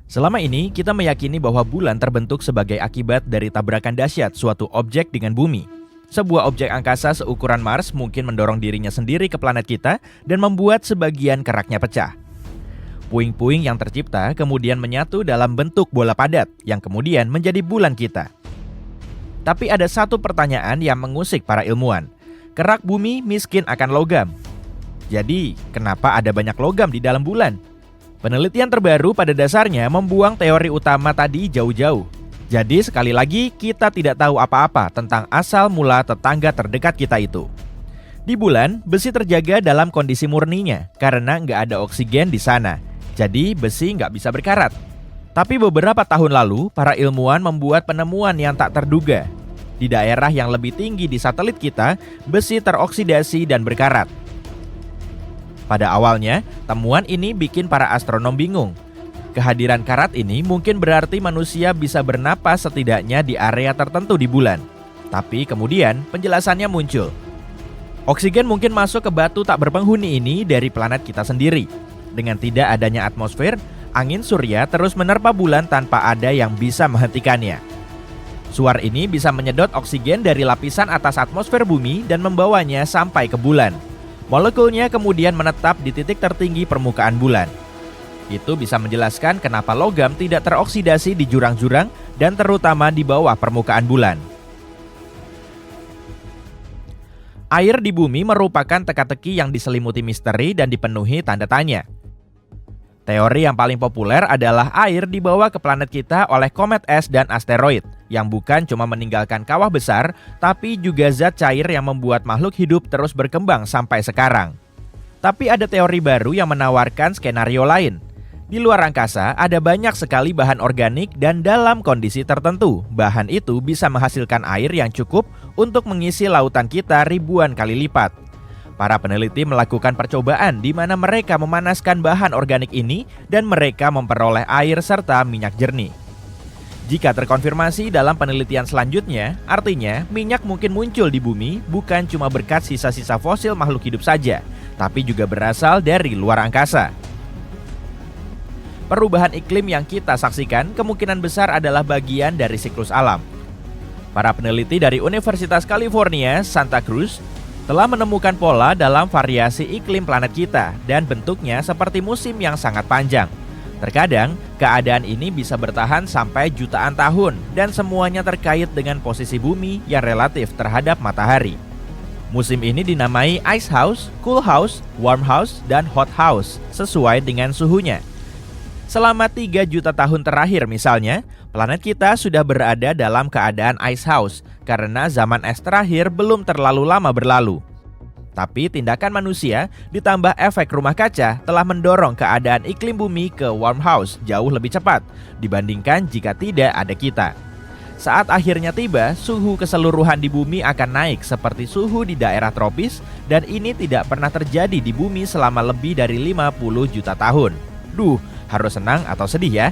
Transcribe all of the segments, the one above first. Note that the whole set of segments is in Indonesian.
Selama ini, kita meyakini bahwa bulan terbentuk sebagai akibat dari tabrakan dahsyat suatu objek dengan bumi. Sebuah objek angkasa seukuran Mars mungkin mendorong dirinya sendiri ke planet kita dan membuat sebagian keraknya pecah. Puing-puing yang tercipta kemudian menyatu dalam bentuk bola padat yang kemudian menjadi bulan kita. Tapi ada satu pertanyaan yang mengusik para ilmuwan. Kerak bumi miskin akan logam. Jadi, kenapa ada banyak logam di dalam bulan? Penelitian terbaru pada dasarnya membuang teori utama tadi jauh-jauh. Jadi sekali lagi kita tidak tahu apa-apa tentang asal mula tetangga terdekat kita itu. Di bulan, besi terjaga dalam kondisi murninya karena nggak ada oksigen di sana. Jadi besi nggak bisa berkarat. Tapi beberapa tahun lalu, para ilmuwan membuat penemuan yang tak terduga. Di daerah yang lebih tinggi di satelit kita, besi teroksidasi dan berkarat. Pada awalnya, temuan ini bikin para astronom bingung. Kehadiran karat ini mungkin berarti manusia bisa bernapas setidaknya di area tertentu di bulan. Tapi kemudian penjelasannya muncul. Oksigen mungkin masuk ke batu tak berpenghuni ini dari planet kita sendiri. Dengan tidak adanya atmosfer, angin surya terus menerpa bulan tanpa ada yang bisa menghentikannya. Suar ini bisa menyedot oksigen dari lapisan atas atmosfer bumi dan membawanya sampai ke bulan. Molekulnya kemudian menetap di titik tertinggi permukaan bulan. Itu bisa menjelaskan kenapa logam tidak teroksidasi di jurang-jurang dan terutama di bawah permukaan bulan. Air di bumi merupakan teka-teki yang diselimuti misteri dan dipenuhi tanda tanya. Teori yang paling populer adalah air dibawa ke planet kita oleh komet es dan asteroid, yang bukan cuma meninggalkan kawah besar, tapi juga zat cair yang membuat makhluk hidup terus berkembang sampai sekarang. Tapi ada teori baru yang menawarkan skenario lain. Di luar angkasa ada banyak sekali bahan organik dan dalam kondisi tertentu, bahan itu bisa menghasilkan air yang cukup untuk mengisi lautan kita ribuan kali lipat. Para peneliti melakukan percobaan di mana mereka memanaskan bahan organik ini dan mereka memperoleh air serta minyak jernih. Jika terkonfirmasi dalam penelitian selanjutnya, artinya minyak mungkin muncul di bumi bukan cuma berkat sisa-sisa fosil makhluk hidup saja, tapi juga berasal dari luar angkasa. Perubahan iklim yang kita saksikan kemungkinan besar adalah bagian dari siklus alam. Para peneliti dari Universitas California, Santa Cruz, telah menemukan pola dalam variasi iklim planet kita dan bentuknya seperti musim yang sangat panjang. Terkadang, keadaan ini bisa bertahan sampai jutaan tahun dan semuanya terkait dengan posisi bumi yang relatif terhadap matahari. Musim ini dinamai ice house, cool house, warm house, dan hot house sesuai dengan suhunya. Selama 3 juta tahun terakhir misalnya, planet kita sudah berada dalam keadaan ice house karena zaman es terakhir belum terlalu lama berlalu. Tapi tindakan manusia ditambah efek rumah kaca telah mendorong keadaan iklim bumi ke warm house jauh lebih cepat dibandingkan jika tidak ada kita. Saat akhirnya tiba, suhu keseluruhan di bumi akan naik seperti suhu di daerah tropis dan ini tidak pernah terjadi di bumi selama lebih dari 50 juta tahun. Harus senang atau sedih ya?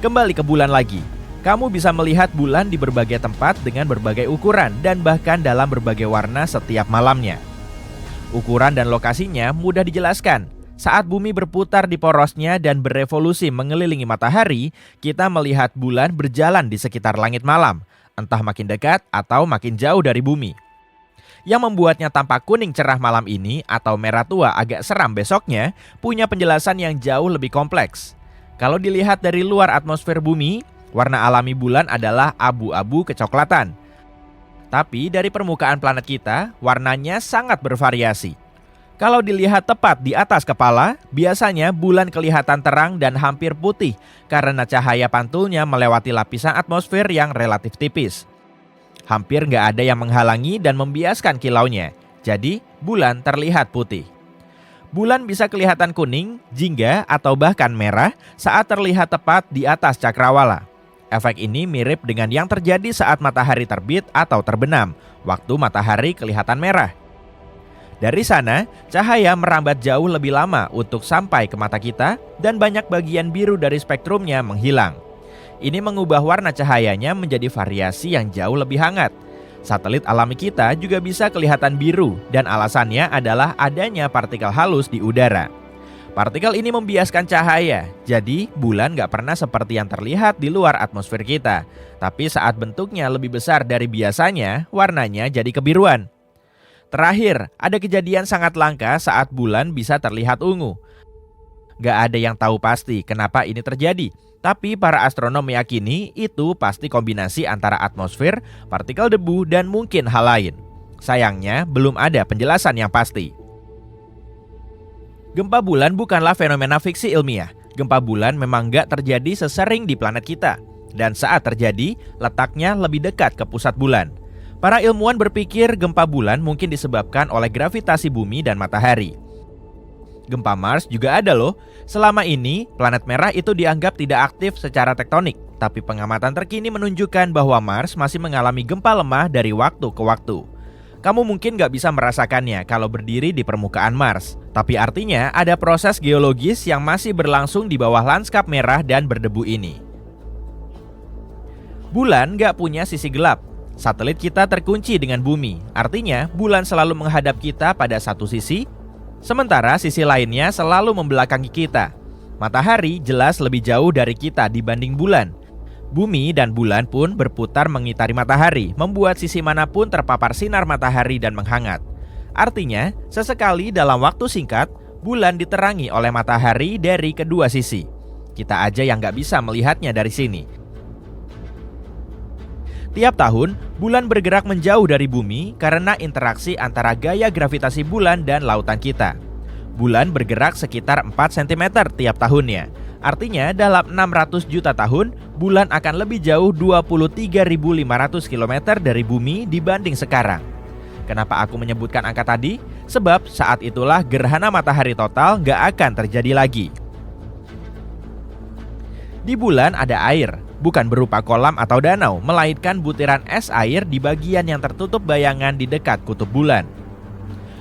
Kembali ke bulan lagi. Kamu bisa melihat bulan di berbagai tempat dengan berbagai ukuran dan bahkan dalam berbagai warna setiap malamnya. Ukuran dan lokasinya mudah dijelaskan. Saat bumi berputar di porosnya dan berevolusi mengelilingi matahari, kita melihat bulan berjalan di sekitar langit malam, entah makin dekat atau makin jauh dari bumi. Yang membuatnya tampak kuning cerah malam ini atau merah tua agak seram besoknya punya penjelasan yang jauh lebih kompleks. Kalau dilihat dari luar atmosfer bumi, warna alami bulan adalah abu-abu kecoklatan. Tapi dari permukaan planet kita, warnanya sangat bervariasi. Kalau dilihat tepat di atas kepala, biasanya bulan kelihatan terang dan hampir putih karena cahaya pantulnya melewati lapisan atmosfer yang relatif tipis. Hampir nggak ada yang menghalangi dan membiaskan kilaunya, jadi bulan terlihat putih. Bulan bisa kelihatan kuning, jingga, atau bahkan merah saat terlihat tepat di atas cakrawala. Efek ini mirip dengan yang terjadi saat matahari terbit atau terbenam, waktu matahari kelihatan merah. Dari sana, cahaya merambat jauh lebih lama untuk sampai ke mata kita dan banyak bagian biru dari spektrumnya menghilang. Ini mengubah warna cahayanya menjadi variasi yang jauh lebih hangat. Satelit alami kita juga bisa kelihatan biru dan alasannya adalah adanya partikel halus di udara. Partikel ini membiaskan cahaya, jadi bulan nggak pernah seperti yang terlihat di luar atmosfer kita. Tapi saat bentuknya lebih besar dari biasanya, warnanya jadi kebiruan. Terakhir, ada kejadian sangat langka saat bulan bisa terlihat ungu. Nggak ada yang tahu pasti kenapa ini terjadi, tapi para astronom meyakini itu pasti kombinasi antara atmosfer, partikel debu, dan mungkin hal lain. Sayangnya, belum ada penjelasan yang pasti. Gempa bulan bukanlah fenomena fiksi ilmiah. Gempa bulan memang nggak terjadi sesering di planet kita. Dan saat terjadi, letaknya lebih dekat ke pusat bulan. Para ilmuwan berpikir gempa bulan mungkin disebabkan oleh gravitasi bumi dan matahari. Gempa Mars juga ada loh. Selama ini, planet merah itu dianggap tidak aktif secara tektonik. Tapi pengamatan terkini menunjukkan bahwa Mars masih mengalami gempa lemah dari waktu ke waktu. Kamu mungkin nggak bisa merasakannya kalau berdiri di permukaan Mars. Tapi artinya ada proses geologis yang masih berlangsung di bawah lanskap merah dan berdebu ini. Bulan nggak punya sisi gelap. Satelit kita terkunci dengan bumi. Artinya bulan selalu menghadap kita pada satu sisi, sementara sisi lainnya selalu membelakangi kita. Matahari jelas lebih jauh dari kita dibanding bulan. Bumi dan bulan pun berputar mengitari matahari, membuat sisi manapun terpapar sinar matahari dan menghangat. Artinya, sesekali dalam waktu singkat, bulan diterangi oleh matahari dari kedua sisi. Kita aja yang nggak bisa melihatnya dari sini. Tiap tahun, bulan bergerak menjauh dari bumi karena interaksi antara gaya gravitasi bulan dan lautan kita. Bulan bergerak sekitar 4 cm tiap tahunnya. Artinya dalam 600 juta tahun, bulan akan lebih jauh 23.500 km dari bumi dibanding sekarang. Kenapa aku menyebutkan angka tadi? Sebab saat itulah gerhana matahari total nggak akan terjadi lagi. Di bulan ada air, bukan berupa kolam atau danau, melainkan butiran es air di bagian yang tertutup bayangan di dekat kutub bulan.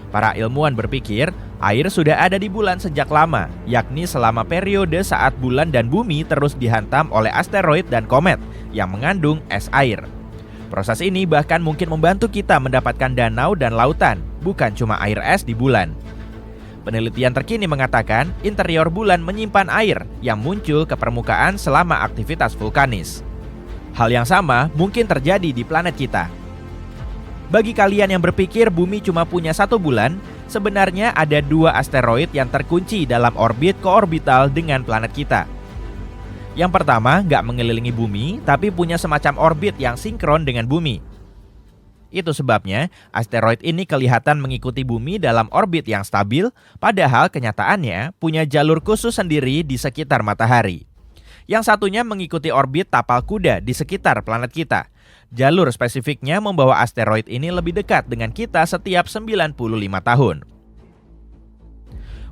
Para ilmuwan berpikir, air sudah ada di bulan sejak lama, yakni selama periode saat bulan dan bumi terus dihantam oleh asteroid dan komet yang mengandung es air. Proses ini bahkan mungkin membantu kita mendapatkan danau dan lautan, bukan cuma air es di bulan. Penelitian terkini mengatakan interior bulan menyimpan air yang muncul ke permukaan selama aktivitas vulkanis. Hal yang sama mungkin terjadi di planet kita. Bagi kalian yang berpikir bumi cuma punya satu bulan, sebenarnya ada 2 asteroid yang terkunci dalam orbit koorbital dengan planet kita. Yang pertama nggak mengelilingi bumi, tapi punya semacam orbit yang sinkron dengan bumi. Itu sebabnya asteroid ini kelihatan mengikuti bumi dalam orbit yang stabil, padahal kenyataannya punya jalur khusus sendiri di sekitar matahari. Yang satunya mengikuti orbit tapal kuda di sekitar planet kita. Jalur spesifiknya membawa asteroid ini lebih dekat dengan kita setiap 95 tahun.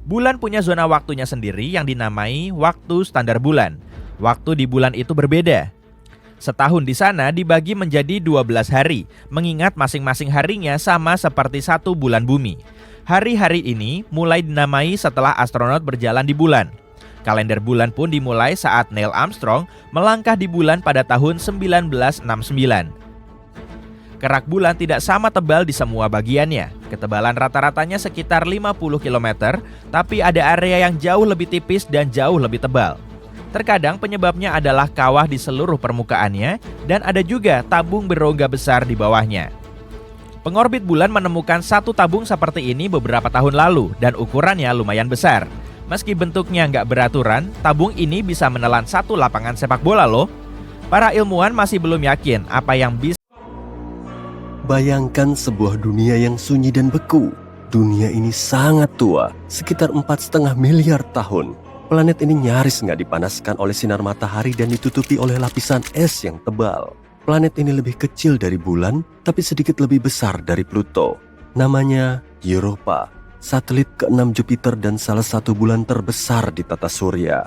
Bulan punya zona waktunya sendiri yang dinamai waktu standar bulan. Waktu di bulan itu berbeda. Setahun di sana dibagi menjadi 12 hari, mengingat masing-masing harinya sama seperti satu bulan bumi. Hari-hari ini mulai dinamai setelah astronot berjalan di bulan. Kalender bulan pun dimulai saat Neil Armstrong melangkah di bulan pada tahun 1969. Kerak bulan tidak sama tebal di semua bagiannya. Ketebalan rata-ratanya sekitar 50 km, tapi ada area yang jauh lebih tipis dan jauh lebih tebal. Terkadang penyebabnya adalah kawah di seluruh permukaannya dan ada juga tabung berongga besar di bawahnya. Pengorbit bulan menemukan satu tabung seperti ini beberapa tahun lalu dan ukurannya lumayan besar. Meski bentuknya nggak beraturan, tabung ini bisa menelan satu lapangan sepak bola loh. Para ilmuwan masih belum yakin apa yang bisa. Bayangkan sebuah dunia yang sunyi dan beku. Dunia ini sangat tua, sekitar 4,5 miliar tahun. Planet ini nyaris nggak dipanaskan oleh sinar matahari dan ditutupi oleh lapisan es yang tebal. Planet ini lebih kecil dari bulan, tapi sedikit lebih besar dari Pluto. Namanya Europa. Satelit ke-6 Jupiter dan salah satu bulan terbesar di tata surya.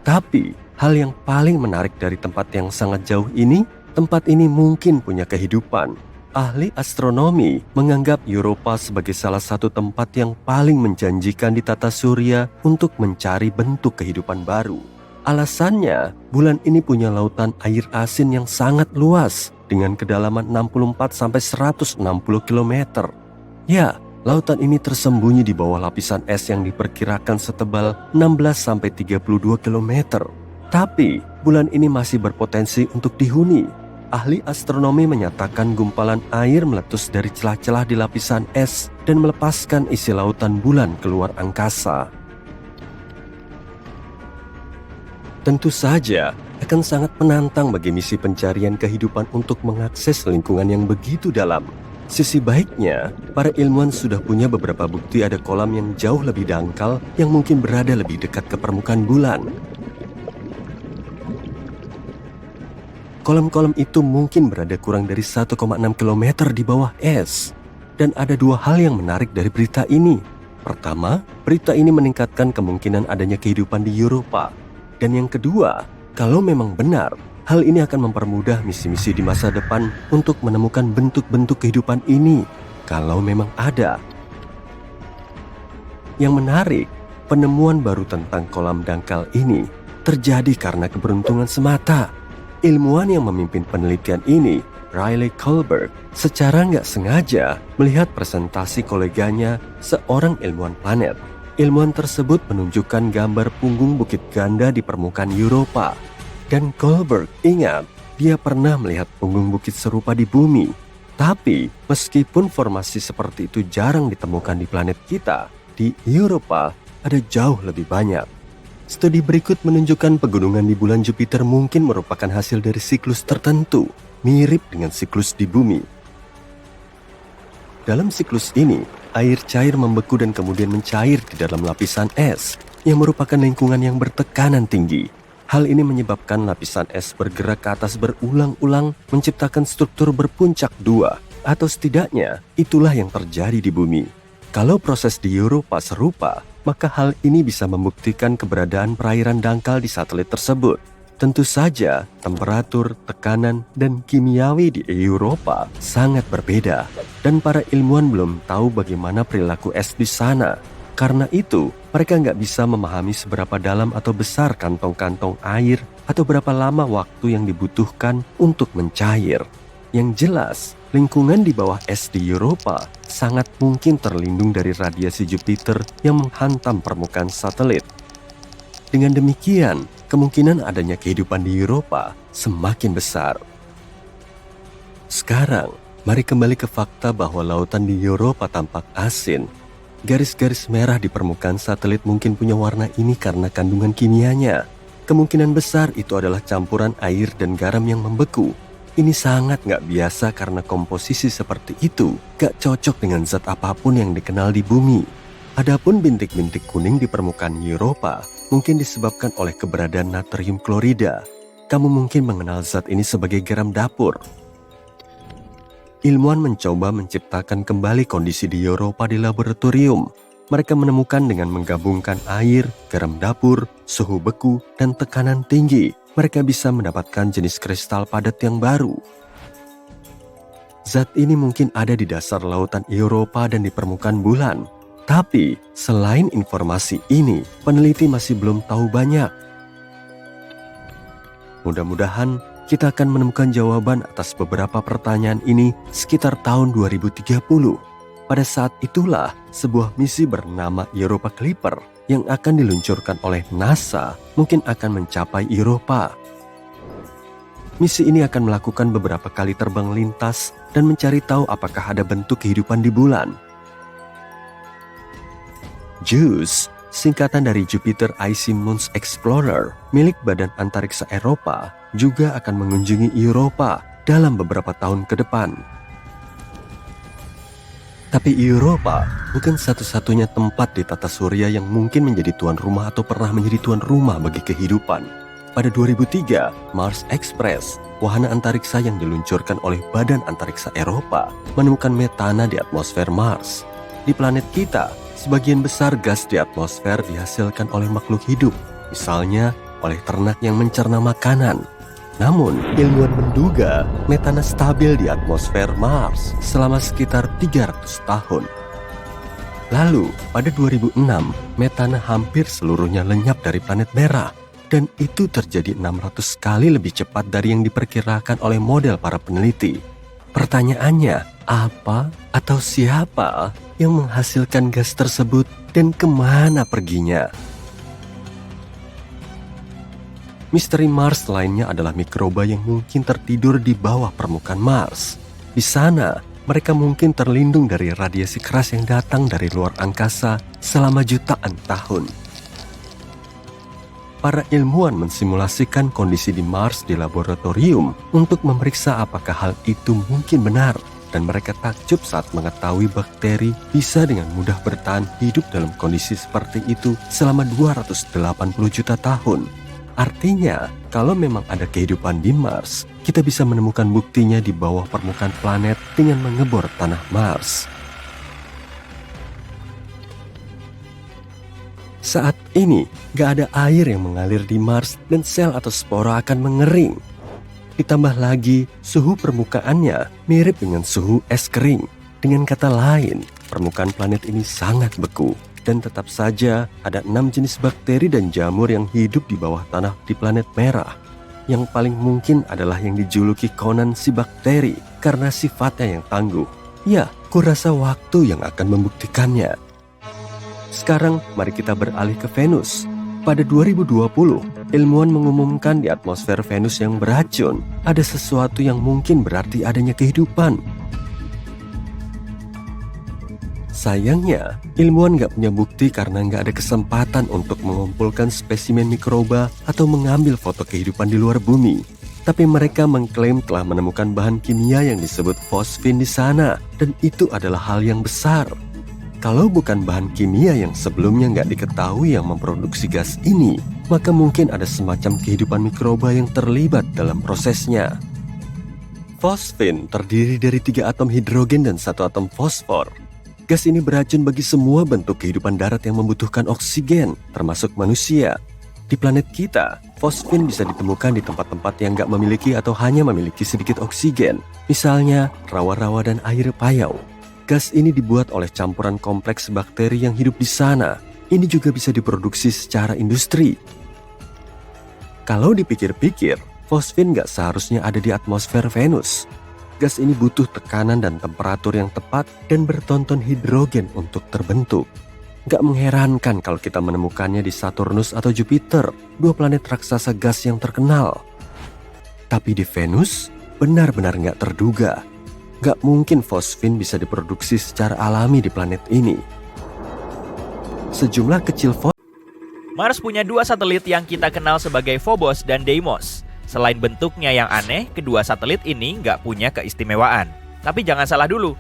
Tapi, hal yang paling menarik dari tempat yang sangat jauh ini, tempat ini mungkin punya kehidupan. Ahli astronomi menganggap Europa sebagai salah satu tempat yang paling menjanjikan di tata surya untuk mencari bentuk kehidupan baru. Alasannya, bulan ini punya lautan air asin yang sangat luas dengan kedalaman 64-160 km. Ya, Lautan ini tersembunyi di bawah lapisan es yang diperkirakan setebal 16-32 km. Tapi, bulan ini masih berpotensi untuk dihuni. Ahli astronomi menyatakan gumpalan air meletus dari celah-celah di lapisan es dan melepaskan isi lautan bulan keluar angkasa. Tentu saja, akan sangat menantang bagi misi pencarian kehidupan untuk mengakses lingkungan yang begitu dalam. Sisi baiknya, para ilmuwan sudah punya beberapa bukti ada kolam yang jauh lebih dangkal yang mungkin berada lebih dekat ke permukaan bulan. Kolam-kolam itu mungkin berada kurang dari 1,6 km di bawah es. Dan ada dua hal yang menarik dari berita ini. Pertama, berita ini meningkatkan kemungkinan adanya kehidupan di Eropa. Dan yang kedua, kalau memang benar, hal ini akan mempermudah misi-misi di masa depan untuk menemukan bentuk-bentuk kehidupan ini, kalau memang ada. Yang menarik, penemuan baru tentang kolam dangkal ini terjadi karena keberuntungan semata. Ilmuwan yang memimpin penelitian ini, Riley Kohlberg, secara nggak sengaja melihat presentasi koleganya, seorang ilmuwan planet. Ilmuwan tersebut menunjukkan gambar punggung bukit ganda di permukaan Eropa. Dan Kohlberg ingat, dia pernah melihat punggung bukit serupa di bumi. Tapi, meskipun formasi seperti itu jarang ditemukan di planet kita, di Eropa ada jauh lebih banyak. Studi berikut menunjukkan pegunungan di bulan Jupiter mungkin merupakan hasil dari siklus tertentu, mirip dengan siklus di bumi. Dalam siklus ini, air cair membeku dan kemudian mencair di dalam lapisan es, yang merupakan lingkungan yang bertekanan tinggi. Hal ini menyebabkan lapisan es bergerak ke atas berulang-ulang, menciptakan struktur berpuncak dua, atau setidaknya itulah yang terjadi di bumi. Kalau proses di Eropa serupa, maka hal ini bisa membuktikan keberadaan perairan dangkal di satelit tersebut. Tentu saja, temperatur, tekanan, dan kimiawi di Eropa sangat berbeda, dan para ilmuwan belum tahu bagaimana perilaku es di sana. Karena itu, mereka nggak bisa memahami seberapa dalam atau besar kantong-kantong air atau berapa lama waktu yang dibutuhkan untuk mencair. Yang jelas, lingkungan di bawah es di Eropa sangat mungkin terlindung dari radiasi Jupiter yang menghantam permukaan satelit. Dengan demikian, kemungkinan adanya kehidupan di Eropa semakin besar. Sekarang, mari kembali ke fakta bahwa lautan di Eropa tampak asin. Garis-garis merah di permukaan satelit mungkin punya warna ini karena kandungan kimianya. Kemungkinan besar itu adalah campuran air dan garam yang membeku. Ini sangat nggak biasa karena komposisi seperti itu gak cocok dengan zat apapun yang dikenal di bumi. Adapun bintik-bintik kuning di permukaan Eropa mungkin disebabkan oleh keberadaan natrium klorida. Kamu mungkin mengenal zat ini sebagai garam dapur. Ilmuwan mencoba menciptakan kembali kondisi di Eropa di laboratorium. Mereka menemukan dengan menggabungkan air, garam dapur, suhu beku, dan tekanan tinggi, mereka bisa mendapatkan jenis kristal padat yang baru. Zat ini mungkin ada di dasar lautan Eropa dan di permukaan bulan. Tapi, selain informasi ini, peneliti masih belum tahu banyak. Mudah-mudahan kita akan menemukan jawaban atas beberapa pertanyaan ini sekitar tahun 2030. Pada saat itulah, sebuah misi bernama Europa Clipper yang akan diluncurkan oleh NASA mungkin akan mencapai Eropa. Misi ini akan melakukan beberapa kali terbang lintas dan mencari tahu apakah ada bentuk kehidupan di bulan. JUICE, singkatan dari Jupiter Icy Moons Explorer, milik Badan Antariksa Eropa, juga akan mengunjungi Eropa dalam beberapa tahun ke depan. Tapi Eropa bukan satu-satunya tempat di tata surya yang mungkin menjadi tuan rumah atau pernah menjadi tuan rumah bagi kehidupan. Pada 2003, Mars Express, wahana antariksa yang diluncurkan oleh Badan Antariksa Eropa, menemukan metana di atmosfer Mars. Di planet kita, sebagian besar gas di atmosfer dihasilkan oleh makhluk hidup, misalnya oleh ternak yang mencerna makanan. Namun, ilmuwan menduga metana stabil di atmosfer Mars selama sekitar 300 tahun. Lalu, pada 2006, metana hampir seluruhnya lenyap dari planet merah, dan itu terjadi 600 kali lebih cepat dari yang diperkirakan oleh model para peneliti. Pertanyaannya, apa atau siapa yang menghasilkan gas tersebut dan kemana perginya? Misteri Mars lainnya adalah mikroba yang mungkin tertidur di bawah permukaan Mars. Di sana, mereka mungkin terlindung dari radiasi keras yang datang dari luar angkasa selama jutaan tahun. Para ilmuwan mensimulasikan kondisi di Mars di laboratorium untuk memeriksa apakah hal itu mungkin benar, dan mereka takjub saat mengetahui bakteri bisa dengan mudah bertahan hidup dalam kondisi seperti itu selama 280 juta tahun. Artinya, kalau memang ada kehidupan di Mars, kita bisa menemukan buktinya di bawah permukaan planet dengan mengebor tanah Mars. Saat ini, gak ada air yang mengalir di Mars dan sel atau spora akan mengering. Ditambah lagi, suhu permukaannya mirip dengan suhu es kering. Dengan kata lain, permukaan planet ini sangat beku. Dan tetap saja ada 6 jenis bakteri dan jamur yang hidup di bawah tanah di planet merah. Yang paling mungkin adalah yang dijuluki Conan si bakteri karena sifatnya yang tangguh. Ya, kurasa waktu yang akan membuktikannya. Sekarang mari kita beralih ke Venus. Pada 2020, ilmuwan mengumumkan di atmosfer Venus yang beracun ada sesuatu yang mungkin berarti adanya kehidupan. Sayangnya, ilmuwan gak punya bukti karena gak ada kesempatan untuk mengumpulkan spesimen mikroba atau mengambil foto kehidupan di luar bumi. Tapi mereka mengklaim telah menemukan bahan kimia yang disebut fosfin di sana, dan itu adalah hal yang besar. Kalau bukan bahan kimia yang sebelumnya nggak diketahui yang memproduksi gas ini, maka mungkin ada semacam kehidupan mikroba yang terlibat dalam prosesnya. Fosfin terdiri dari 3 atom hidrogen dan 1 atom fosfor. Gas ini beracun bagi semua bentuk kehidupan darat yang membutuhkan oksigen, termasuk manusia. Di planet kita, fosfin bisa ditemukan di tempat-tempat yang nggak memiliki atau hanya memiliki sedikit oksigen, misalnya rawa-rawa dan air payau. Gas ini dibuat oleh campuran kompleks bakteri yang hidup di sana. Ini juga bisa diproduksi secara industri. Kalau dipikir-pikir, fosfin gak seharusnya ada di atmosfer Venus. Gas ini butuh tekanan dan temperatur yang tepat dan bertonton hidrogen untuk terbentuk. Gak mengherankan kalau kita menemukannya di Saturnus atau Jupiter, 2 planet raksasa gas yang terkenal. Tapi di Venus, benar-benar gak terduga. Gak mungkin fosfin bisa diproduksi secara alami di planet ini. Sejumlah kecil Mars punya 2 satelit yang kita kenal sebagai Phobos dan Deimos. Selain bentuknya yang aneh, kedua satelit ini nggak punya keistimewaan. Tapi jangan salah dulu.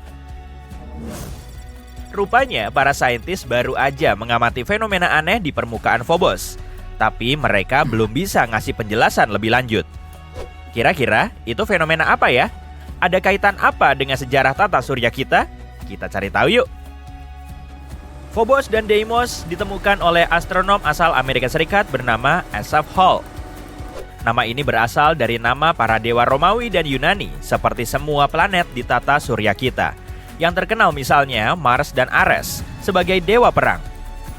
Rupanya para saintis baru aja mengamati fenomena aneh di permukaan Phobos. Tapi mereka belum bisa ngasih penjelasan lebih lanjut. Kira-kira itu fenomena apa ya? Ada kaitan apa dengan sejarah tata surya kita? Kita cari tahu yuk. Phobos dan Deimos ditemukan oleh astronom asal Amerika Serikat bernama Asaph Hall. Nama ini berasal dari nama para dewa Romawi dan Yunani, seperti semua planet di tata surya kita. Yang terkenal misalnya Mars dan Ares sebagai dewa perang.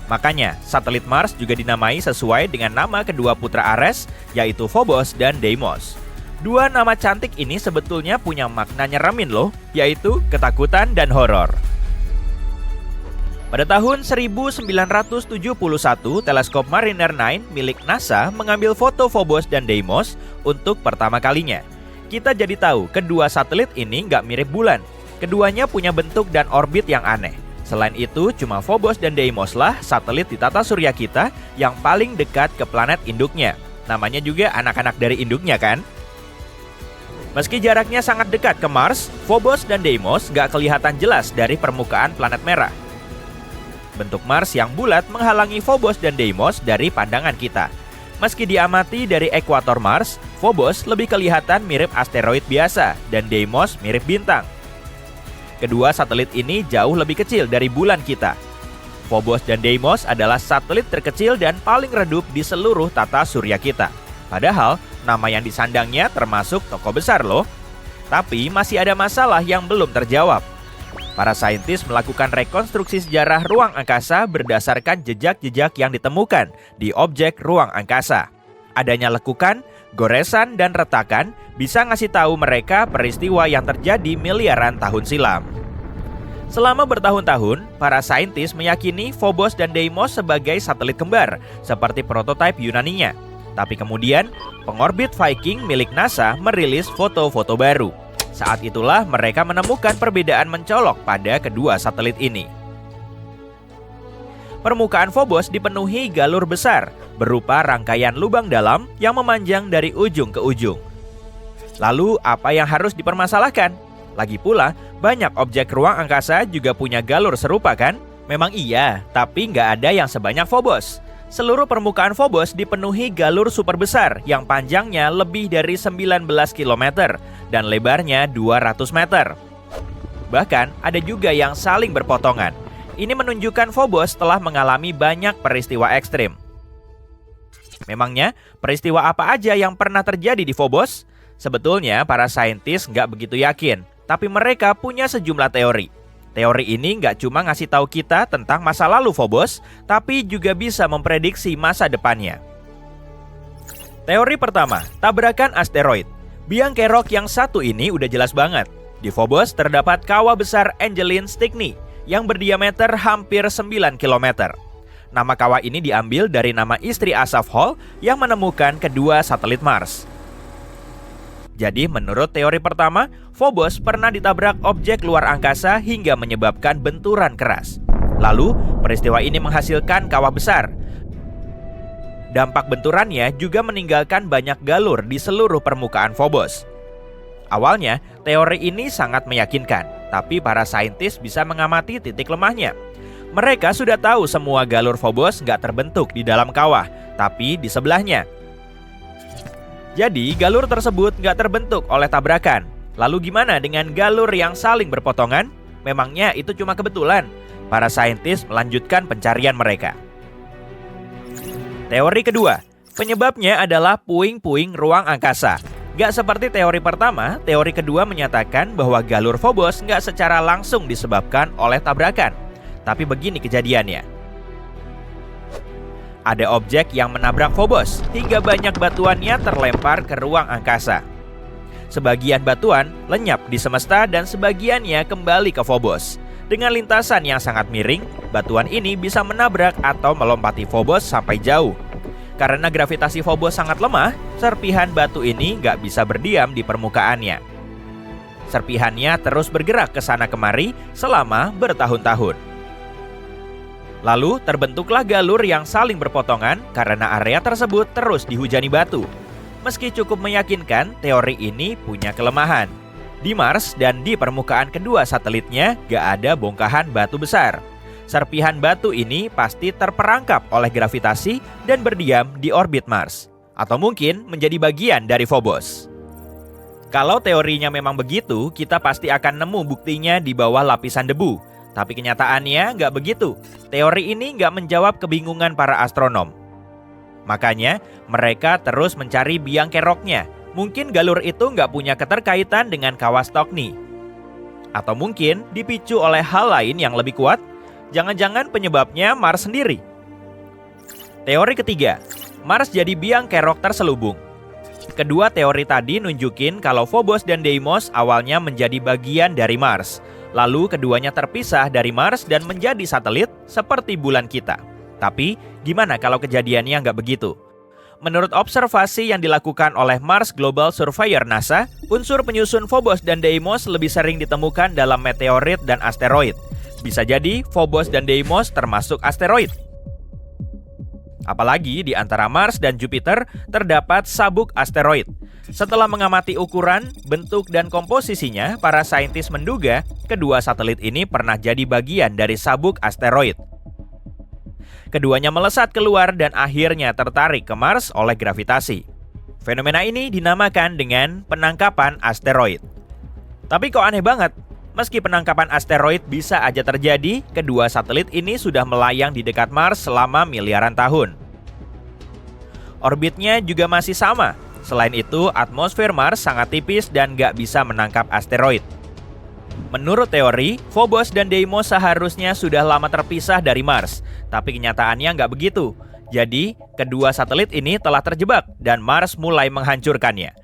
Makanya, satelit Mars juga dinamai sesuai dengan nama kedua putra Ares, yaitu Phobos dan Deimos. 2 nama cantik ini sebetulnya punya makna nyeremin loh, yaitu ketakutan dan horor. Pada tahun 1971, teleskop Mariner 9 milik NASA mengambil foto Phobos dan Deimos untuk pertama kalinya. Kita jadi tahu kedua satelit ini nggak mirip bulan. Keduanya punya bentuk dan orbit yang aneh. Selain itu, cuma Phobos dan Deimos lah satelit di tata surya kita yang paling dekat ke planet induknya. Namanya juga anak-anak dari induknya kan? Meski jaraknya sangat dekat ke Mars, Phobos dan Deimos gak kelihatan jelas dari permukaan planet merah. Bentuk Mars yang bulat menghalangi Phobos dan Deimos dari pandangan kita. Meski diamati dari ekuator Mars, Phobos lebih kelihatan mirip asteroid biasa dan Deimos mirip bintang. Kedua satelit ini jauh lebih kecil dari bulan kita. Phobos dan Deimos adalah satelit terkecil dan paling redup di seluruh tata surya kita. Padahal, nama yang disandangnya termasuk tokoh besar loh. Tapi masih ada masalah yang belum terjawab. Para saintis melakukan rekonstruksi sejarah ruang angkasa berdasarkan jejak-jejak yang ditemukan di objek ruang angkasa. Adanya lekukan, goresan, dan retakan bisa ngasih tahu mereka peristiwa yang terjadi miliaran tahun silam. Selama bertahun-tahun, para saintis meyakini Phobos dan Deimos sebagai satelit kembar, seperti prototipe Yunaninya. Tapi kemudian, pengorbit Viking milik NASA merilis foto-foto baru. Saat itulah mereka menemukan perbedaan mencolok pada kedua satelit ini. Permukaan Phobos dipenuhi galur besar, berupa rangkaian lubang dalam yang memanjang dari ujung ke ujung. Lalu, apa yang harus dipermasalahkan? Lagi pula, banyak objek ruang angkasa juga punya galur serupa kan? Memang iya, tapi nggak ada yang sebanyak Phobos. Seluruh permukaan Phobos dipenuhi galur super besar yang panjangnya lebih dari 19 km dan lebarnya 200 meter. Bahkan, ada juga yang saling berpotongan. Ini menunjukkan Phobos telah mengalami banyak peristiwa ekstrim. Memangnya, peristiwa apa aja yang pernah terjadi di Phobos? Sebetulnya, para saintis nggak begitu yakin, tapi mereka punya sejumlah teori. Teori ini nggak cuma ngasih tahu kita tentang masa lalu Phobos, tapi juga bisa memprediksi masa depannya. Teori pertama, tabrakan asteroid. Biang kerok yang satu ini udah jelas banget. Di Phobos terdapat kawah besar Angeline Stickney yang berdiameter hampir 9 km. Nama kawah ini diambil dari nama istri Asaph Hall yang menemukan kedua satelit Mars. Jadi menurut teori pertama, Phobos pernah ditabrak objek luar angkasa hingga menyebabkan benturan keras. Lalu, peristiwa ini menghasilkan kawah besar. Dampak benturannya juga meninggalkan banyak galur di seluruh permukaan Phobos. Awalnya, teori ini sangat meyakinkan, tapi para saintis bisa mengamati titik lemahnya. Mereka sudah tahu semua galur Phobos nggak terbentuk di dalam kawah, tapi di sebelahnya. Jadi, galur tersebut nggak terbentuk oleh tabrakan. Lalu gimana dengan galur yang saling berpotongan? Memangnya itu cuma kebetulan? Para saintis melanjutkan pencarian mereka. Teori kedua, penyebabnya adalah puing-puing ruang angkasa. Nggak seperti teori pertama, teori kedua menyatakan bahwa galur Phobos nggak secara langsung disebabkan oleh tabrakan. Tapi begini kejadiannya. Ada objek yang menabrak Phobos hingga banyak batuannya terlempar ke ruang angkasa. Sebagian batuan lenyap di semesta dan sebagiannya kembali ke Phobos. Dengan lintasan yang sangat miring, batuan ini bisa menabrak atau melompati Phobos sampai jauh. Karena gravitasi Phobos sangat lemah, serpihan batu ini nggak bisa berdiam di permukaannya. Serpihannya terus bergerak ke sana kemari selama bertahun-tahun. Lalu terbentuklah galur yang saling berpotongan karena area tersebut terus dihujani batu. Meski cukup meyakinkan, teori ini punya kelemahan. Di Mars dan di permukaan kedua satelitnya gak ada bongkahan batu besar. Serpihan batu ini pasti terperangkap oleh gravitasi dan berdiam di orbit Mars. Atau mungkin menjadi bagian dari Phobos. Kalau teorinya memang begitu, kita pasti akan nemu buktinya di bawah lapisan debu. Tapi kenyataannya nggak begitu. Teori ini nggak menjawab kebingungan para astronom. Makanya, mereka terus mencari biang keroknya. Mungkin galur itu nggak punya keterkaitan dengan kawah Stokny. Atau mungkin dipicu oleh hal lain yang lebih kuat. Jangan-jangan penyebabnya Mars sendiri. Teori ketiga, Mars jadi biang kerok terselubung. Kedua teori tadi nunjukin kalau Phobos dan Deimos awalnya menjadi bagian dari Mars. Lalu keduanya terpisah dari Mars dan menjadi satelit seperti bulan kita. Tapi gimana kalau kejadiannya nggak begitu? Menurut observasi yang dilakukan oleh Mars Global Surveyor NASA, unsur penyusun Phobos dan Deimos lebih sering ditemukan dalam meteorit dan asteroid. Bisa jadi Phobos dan Deimos termasuk asteroid. Apalagi di antara Mars dan Jupiter terdapat sabuk asteroid. Setelah mengamati ukuran, bentuk, dan komposisinya, para saintis menduga kedua satelit ini pernah jadi bagian dari sabuk asteroid. Keduanya melesat keluar dan akhirnya tertarik ke Mars oleh gravitasi. Fenomena ini dinamakan dengan penangkapan asteroid. Tapi kok aneh banget? Meski penangkapan asteroid bisa aja terjadi, kedua satelit ini sudah melayang di dekat Mars selama miliaran tahun. Orbitnya juga masih sama. Selain itu, atmosfer Mars sangat tipis dan nggak bisa menangkap asteroid. Menurut teori, Phobos dan Deimos seharusnya sudah lama terpisah dari Mars. Tapi kenyataannya nggak begitu. Jadi, kedua satelit ini telah terjebak dan Mars mulai menghancurkannya.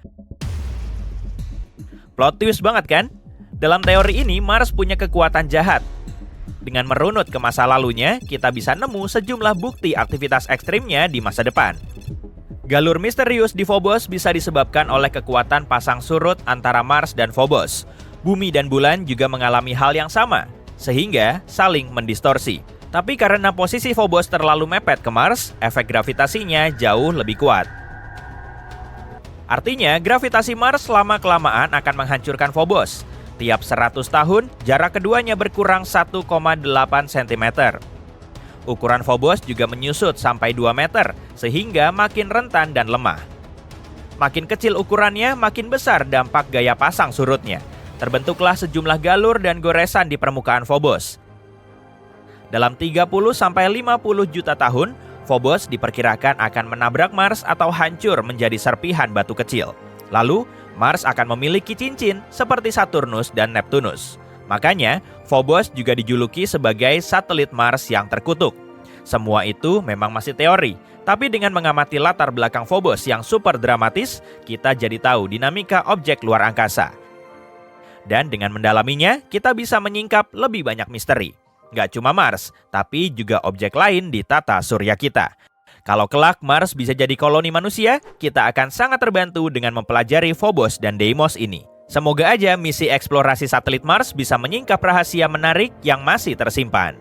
Plot twist banget kan? Dalam teori ini, Mars punya kekuatan jahat. Dengan merunut ke masa lalunya, kita bisa nemu sejumlah bukti aktivitas ekstrimnya di masa depan. Galur misterius di Phobos bisa disebabkan oleh kekuatan pasang surut antara Mars dan Phobos. Bumi dan bulan juga mengalami hal yang sama, sehingga saling mendistorsi. Tapi karena posisi Phobos terlalu mepet ke Mars, efek gravitasinya jauh lebih kuat. Artinya, gravitasi Mars lama-kelamaan akan menghancurkan Phobos. Tiap 100 tahun, jarak keduanya berkurang 1,8 cm. Ukuran Phobos juga menyusut sampai 2 meter, sehingga makin rentan dan lemah. Makin kecil ukurannya, makin besar dampak gaya pasang surutnya. Terbentuklah sejumlah galur dan goresan di permukaan Phobos. Dalam 30-50 juta tahun, Phobos diperkirakan akan menabrak Mars atau hancur menjadi serpihan batu kecil. Lalu, Mars akan memiliki cincin seperti Saturnus dan Neptunus. Makanya, Phobos juga dijuluki sebagai satelit Mars yang terkutuk. Semua itu memang masih teori, tapi dengan mengamati latar belakang Phobos yang super dramatis, kita jadi tahu dinamika objek luar angkasa. Dan dengan mendalaminya, kita bisa menyingkap lebih banyak misteri. Nggak cuma Mars, tapi juga objek lain di tata surya kita. Kalau kelak Mars bisa jadi koloni manusia, kita akan sangat terbantu dengan mempelajari Phobos dan Deimos ini. Semoga aja misi eksplorasi satelit Mars bisa menyingkap rahasia menarik yang masih tersimpan.